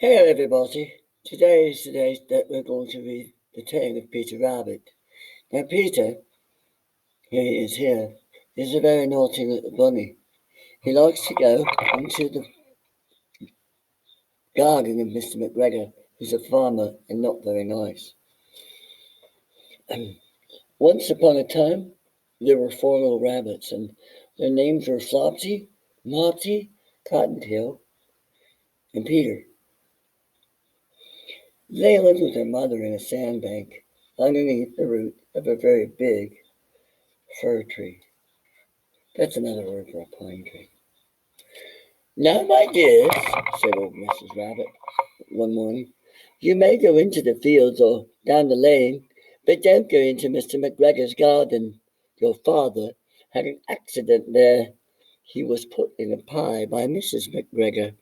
Hello everybody. Today is the day that we're going to read the tale of Peter Rabbit. Now Peter, here he is here, is a very naughty little bunny. He likes to go into the garden of Mr. Mcgregor, who's a farmer and not very nice. Once upon a time, there were four little rabbits, and their names were Flopsy, Mopsy, Cottontail, and Peter. They lived with their mother in a sandbank underneath the root of a very big fir tree. That's another word for a pine tree. "Now, my dears," said old Mrs. Rabbit one morning, "you may go into the fields or down the lane, but don't go into Mr. McGregor's garden. Your father had an accident there. He was put in a pie by Mrs. McGregor.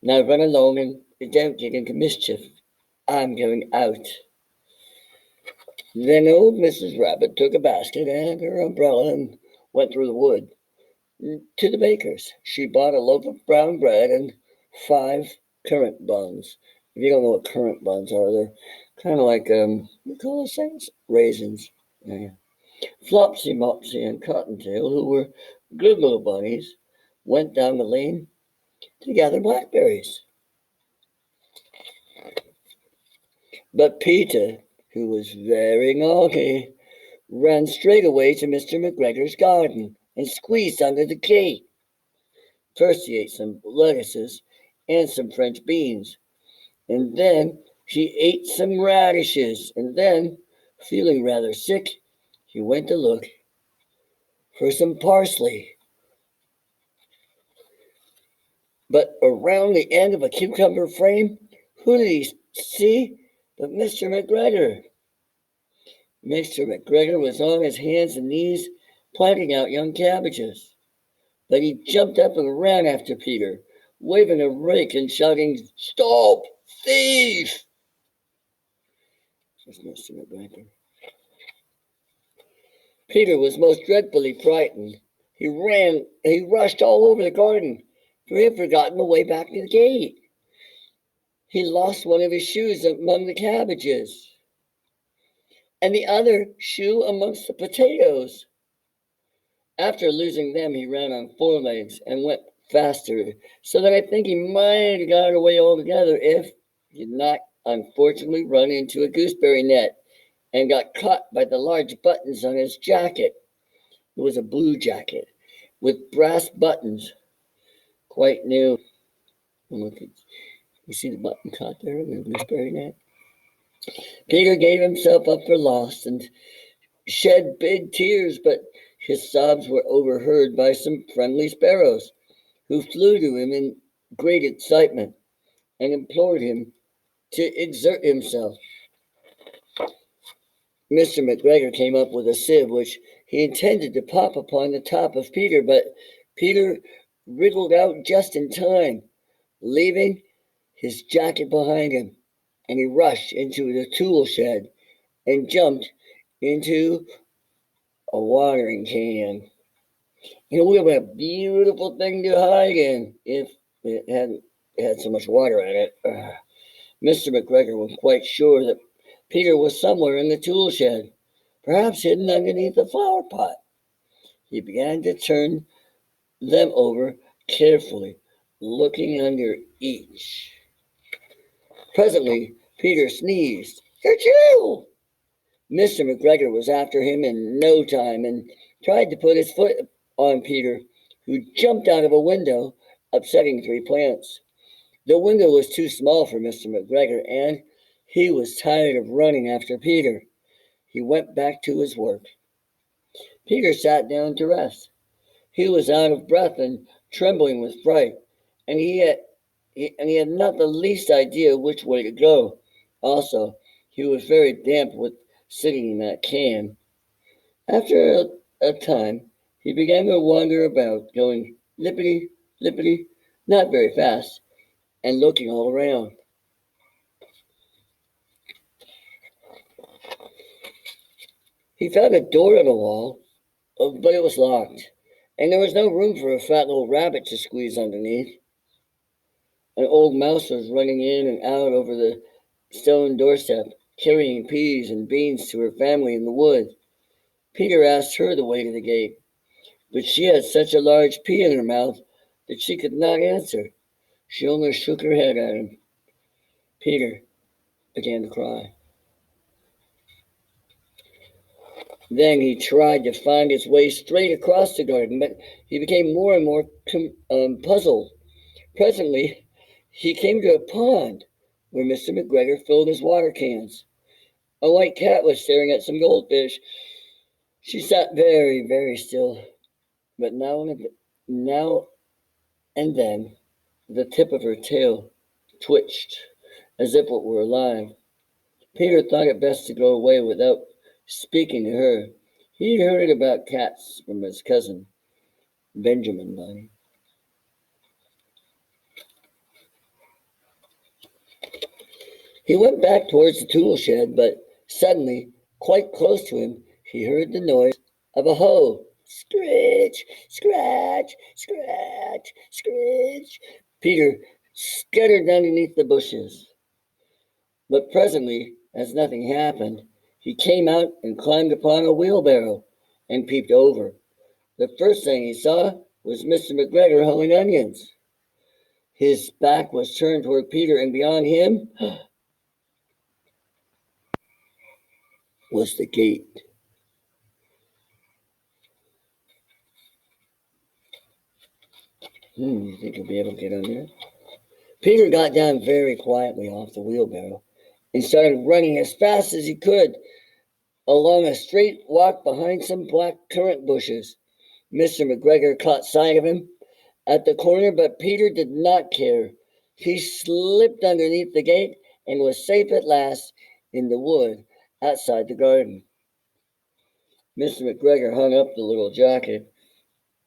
Now run along and don't get into mischief. I'm going out." Then old Mrs. Rabbit took a basket and her umbrella and went through the wood to the baker's. She bought a loaf of brown bread and 5 currant buns. If you don't know what currant buns are, they're kind of like, what call those things? Raisins. Yeah. Flopsy, Mopsy, and Cottontail, who were good little bunnies, went down the lane to gather blackberries. But Peter, who was very naughty, ran straight away to Mr. McGregor's garden and squeezed under the gate. First he ate some lettuces and some French beans, and then he ate some radishes, and then, feeling rather sick, he went to look for some parsley. But around the end of a cucumber frame, who did he see but Mr. McGregor? Mr. McGregor was on his hands and knees planting out young cabbages. But he jumped up and ran after Peter, waving a rake and shouting, "Stop, thief!" says Mr. McGregor. Peter was most dreadfully frightened. He rushed all over the garden, for he had forgotten the way back to the gate. He lost one of his shoes among the cabbages, and the other shoe amongst the potatoes. After losing them, he ran on 4 legs and went faster, so that I think he might have got away altogether if he had not unfortunately run into a gooseberry net and got caught by the large buttons on his jacket. It was a blue jacket with brass buttons, quite new. Look, you see the button caught there in the gooseberry net? Peter gave himself up for lost and shed big tears, but his sobs were overheard by some friendly sparrows, who flew to him in great excitement and implored him to exert himself. Mr. McGregor came up with a sieve which he intended to pop upon the top of Peter, but Peter wriggled out just in time, leaving his jacket behind him, and he rushed into the tool shed and jumped into a watering can. And it would have been a beautiful thing to hide in if it hadn't had so much water in it. Mr. McGregor was quite sure that Peter was somewhere in the tool shed, perhaps hidden underneath the flower pot. He began to turn them over carefully, looking under each. Presently, Peter sneezed. "Achoo!" Mr. McGregor was after him in no time and tried to put his foot on Peter, who jumped out of a window, upsetting 3 plants. The window was too small for Mr. McGregor, and he was tired of running after Peter. He went back to his work. Peter sat down to rest. He was out of breath and trembling with fright, and he had not the least idea which way to go. Also, he was very damp with sitting in that can. After a time, he began to wander about, going lippity, lippity, not very fast, and looking all around. He found a door in the wall, but it was locked, and there was no room for a fat little rabbit to squeeze underneath. An old mouse was running in and out over the stone doorstep, carrying peas and beans to her family in the wood. Peter asked her the way to the gate, but she had such a large pea in her mouth that she could not answer. She only shook her head at him. Peter began to cry. Then he tried to find his way straight across the garden, but he became more and more puzzled. Presently, he came to a pond where Mr. Mcgregor filled his water cans. A white cat was staring at some goldfish. She sat very, very still, but now and then the tip of her tail twitched as if it were alive. Peter thought it best to go away without speaking to her. He'd heard about cats from his cousin, Benjamin Bunny. He went back towards the tool shed, but suddenly, quite close to him, he heard the noise of a hoe. Scratch, scratch, scratch, scratch. Peter scuttered underneath the bushes. But presently, as nothing happened, he came out and climbed upon a wheelbarrow and peeped over. The first thing he saw was Mr. Mcgregor hoeing onions. His back was turned toward Peter, and beyond him was the gate. You think he'll be able to get under it? Peter got down very quietly off the wheelbarrow and started running as fast as he could along a straight walk behind some black currant bushes. Mr. Mcgregor caught sight of him at the corner, but Peter did not care. He slipped underneath the gate and was safe at last in the wood outside the garden. Mr. Mcgregor hung up the little jacket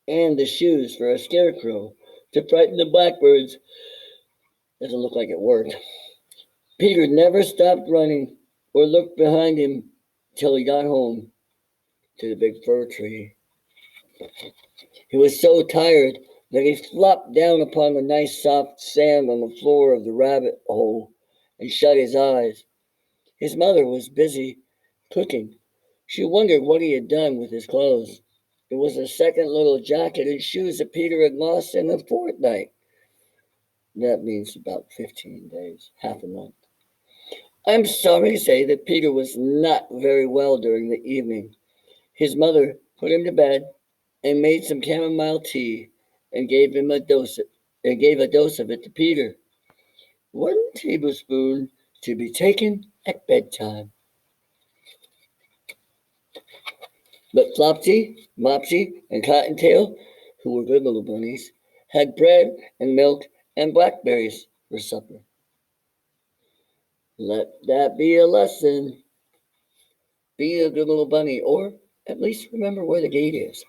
and the shoes for a scarecrow to frighten the blackbirds. Doesn't look like it worked. Peter never stopped running or looked behind him till he got home to the big fir tree. He was so tired that he flopped down upon the nice soft sand on the floor of the rabbit hole and shut his eyes. His mother was busy cooking. She wondered what he had done with his clothes. It was the second little jacket and shoes that Peter had lost in a fortnight. That means about 15 days, half a month. I'm sorry to say that Peter was not very well during the evening. His mother put him to bed and made some chamomile tea and gave a dose of it to Peter. 1 tablespoon to be taken at bedtime. But Flopsy, Mopsy, and Cottontail, who were good little bunnies, had bread and milk and blackberries for supper. Let that be a lesson. Be a good little bunny, or at least remember where the gate is.